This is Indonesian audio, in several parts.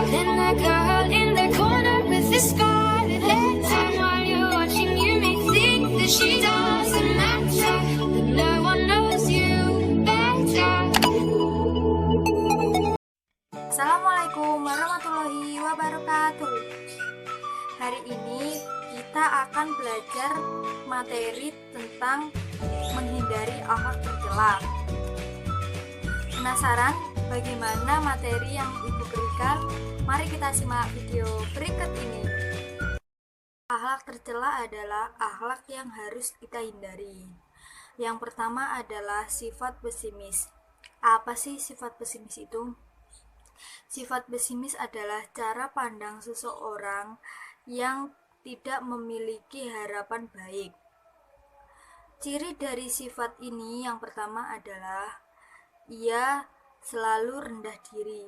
Then the girl in the corner with the scarlet letter, while you're watching, you may think that she doesn't matter, that no one knows you better. Assalamualaikum warahmatullahi wabarakatuh. Hari ini kita akan belajar materi tentang menghindari akhlak tercela. Penasaran bagaimana materi yang Ibu berikan? Mari kita simak video berikut ini. Akhlak tercela adalah akhlak yang harus kita hindari. Yang pertama adalah sifat pesimis. Apa sih sifat pesimis itu? Sifat pesimis adalah cara pandang seseorang yang tidak memiliki harapan baik. Ciri dari sifat ini yang pertama adalah ia selalu rendah diri.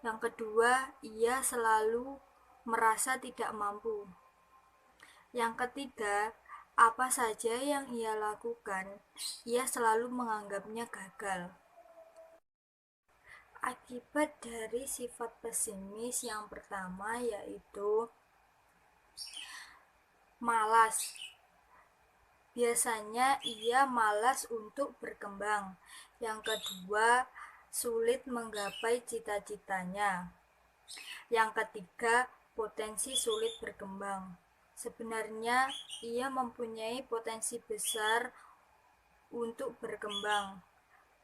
Yang kedua, ia selalu merasa tidak mampu. Yang ketiga, apa saja yang ia lakukan, ia selalu menganggapnya gagal. Akibat dari sifat pesimis yang pertama yaitu malas. Biasanya ia malas untuk berkembang. Yang kedua, sulit menggapai cita-citanya. Yang ketiga, potensi sulit berkembang. Sebenarnya ia mempunyai potensi besar untuk berkembang,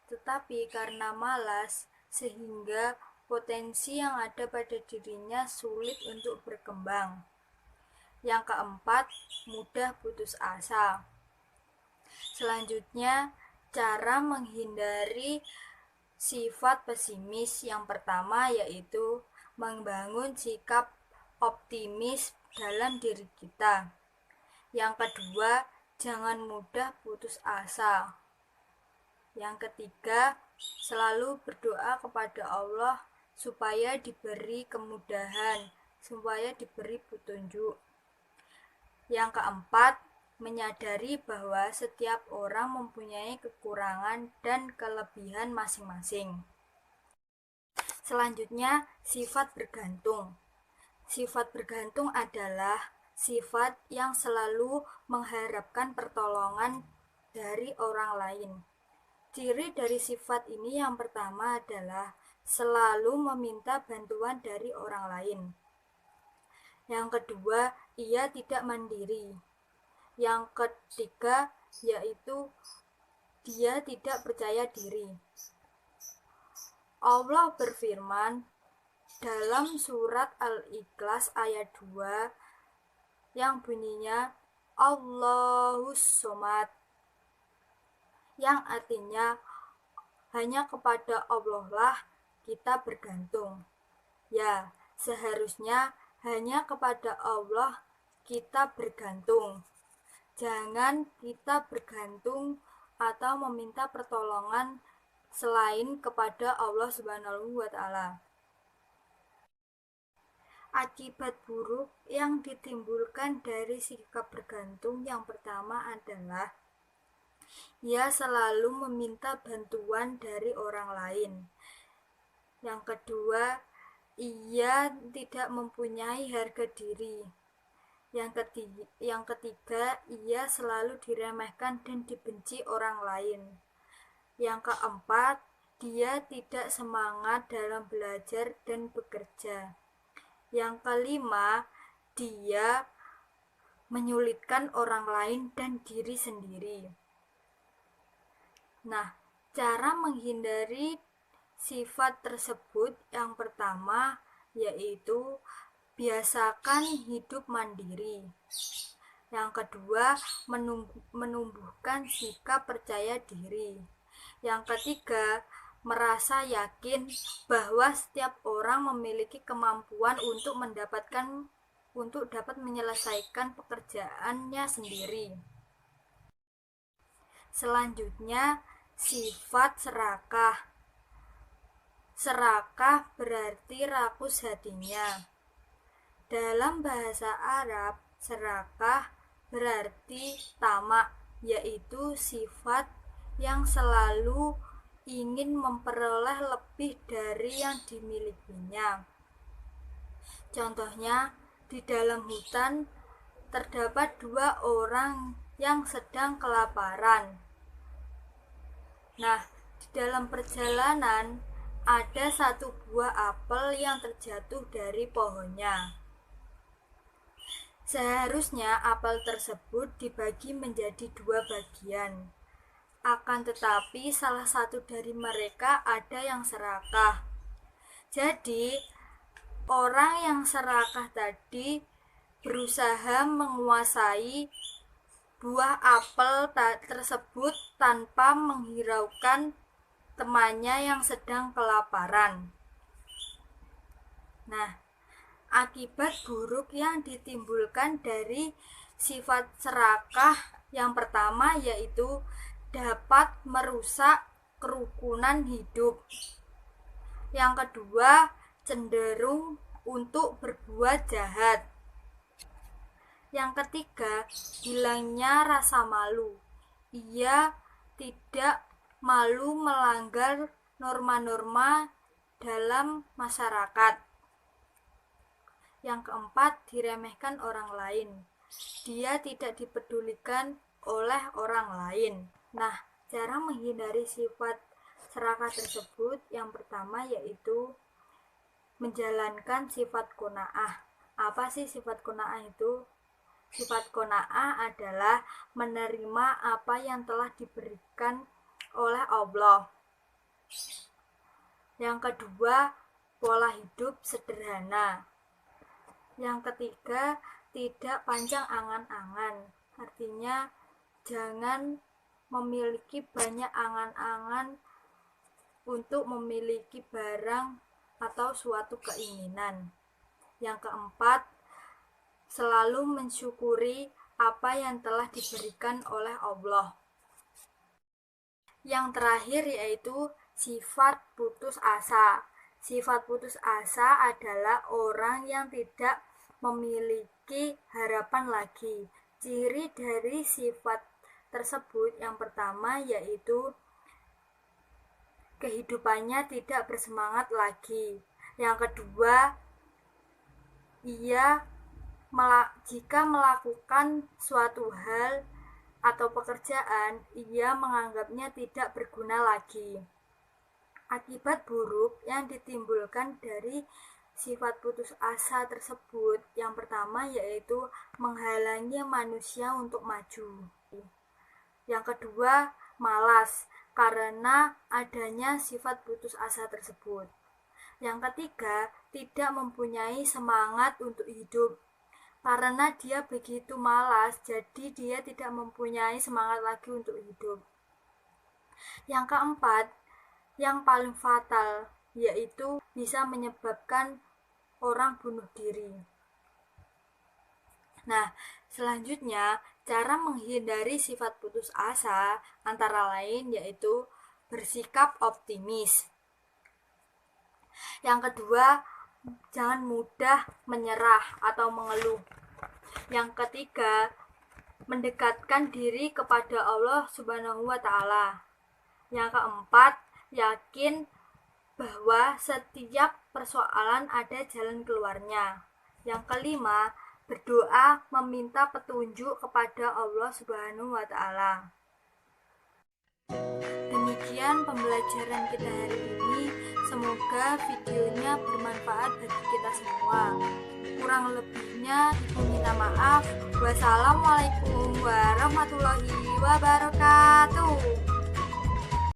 tetapi karena malas sehingga potensi yang ada pada dirinya sulit untuk berkembang. Yang keempat, mudah putus asa. Selanjutnya, cara menghindari sifat pesimis yang pertama yaitu membangun sikap optimis dalam diri kita. Yang kedua, jangan mudah putus asa. Yang ketiga, selalu berdoa kepada Allah supaya diberi kemudahan, supaya diberi petunjuk. Yang keempat, menyadari bahwa setiap orang mempunyai kekurangan dan kelebihan masing-masing. Selanjutnya, sifat bergantung. Sifat bergantung adalah sifat yang selalu mengharapkan pertolongan dari orang lain. Ciri dari sifat ini yang pertama adalah selalu meminta bantuan dari orang lain. Yang kedua, ia tidak mandiri. Yang ketiga, yaitu dia tidak percaya diri. Allah berfirman dalam surat Al-Ikhlas ayat 2 yang bunyinya Allahus Somad, yang artinya hanya kepada Allah lah kita bergantung. Ya, seharusnya hanya kepada Allah kita bergantung. Jangan kita bergantung atau meminta pertolongan selain kepada Allah Subhanahu wa Ta'ala. Akibat buruk yang ditimbulkan dari sikap bergantung yang pertama adalah ia selalu meminta bantuan dari orang lain. Yang kedua, ia tidak mempunyai harga diri. Yang ketiga, ia selalu diremehkan dan dibenci orang lain. Yang keempat, dia tidak semangat dalam belajar dan bekerja. Yang kelima, dia menyulitkan orang lain dan diri sendiri. Nah, cara menghindari sifat tersebut yang pertama yaitu biasakan hidup mandiri. Yang kedua, menumbuhkan sikap percaya diri. Yang ketiga, merasa yakin bahwa setiap orang memiliki kemampuan untuk dapat menyelesaikan pekerjaannya sendiri. Selanjutnya, sifat serakah. Serakah berarti rakus hatinya. Dalam bahasa Arab, serakah berarti tamak, yaitu sifat yang selalu ingin memperoleh lebih dari yang dimilikinya. Contohnya, di dalam hutan terdapat 2 orang yang sedang kelaparan. Nah, di dalam perjalanan ada 1 buah apel yang terjatuh dari pohonnya. Seharusnya apel tersebut dibagi menjadi 2 bagian. Akan tetapi salah satu dari mereka ada yang serakah. Jadi, orang yang serakah tadi berusaha menguasai buah apel tersebut tanpa menghiraukan temannya yang sedang kelaparan. Nah, akibat buruk yang ditimbulkan dari sifat serakah yang pertama yaitu dapat merusak kerukunan hidup. Yang kedua, cenderung untuk berbuat jahat. Yang ketiga, hilangnya rasa malu. Ia tidak malu melanggar norma-norma dalam masyarakat. Yang keempat, diremehkan orang lain. Dia tidak dipedulikan oleh orang lain. Nah, cara menghindari sifat serakah tersebut yang pertama yaitu menjalankan sifat qanaah. Apa sih sifat qanaah itu? Sifat qanaah adalah menerima apa yang telah diberikan oleh Allah. Yang kedua, pola hidup sederhana. Yang ketiga, tidak panjang angan-angan. Artinya, jangan memiliki banyak angan-angan untuk memiliki barang atau suatu keinginan. Yang keempat, selalu mensyukuri apa yang telah diberikan oleh Allah. Yang terakhir yaitu sifat putus asa. Sifat putus asa adalah orang yang tidak memiliki harapan lagi. Ciri dari sifat tersebut yang pertama yaitu kehidupannya tidak bersemangat lagi. Yang kedua, jika melakukan suatu hal atau pekerjaan, ia menganggapnya tidak berguna lagi. Akibat buruk yang ditimbulkan dari sifat putus asa tersebut yang pertama yaitu menghalangi manusia untuk maju. Yang kedua, malas karena adanya sifat putus asa tersebut. Yang ketiga, tidak mempunyai semangat untuk hidup. Karena dia begitu malas, jadi dia tidak mempunyai semangat lagi untuk hidup. Yang keempat, yang paling fatal, yaitu bisa menyebabkan orang bunuh diri. Nah, selanjutnya, cara menghindari sifat putus asa antara lain yaitu bersikap optimis. Yang kedua, jangan mudah menyerah atau mengeluh. Yang ketiga, mendekatkan diri kepada Allah Subhanahu wa Ta'ala. Yang keempat, yakin bahwa setiap persoalan ada jalan keluarnya. Yang kelima, berdoa meminta petunjuk kepada Allah Subhanahu wa Ta'ala. Demikian pembelajaran kita hari ini. Semoga videonya bermanfaat bagi kita semua. Kurang lebihnya ibu minta maaf. Wassalamualaikum warahmatullahi wabarakatuh.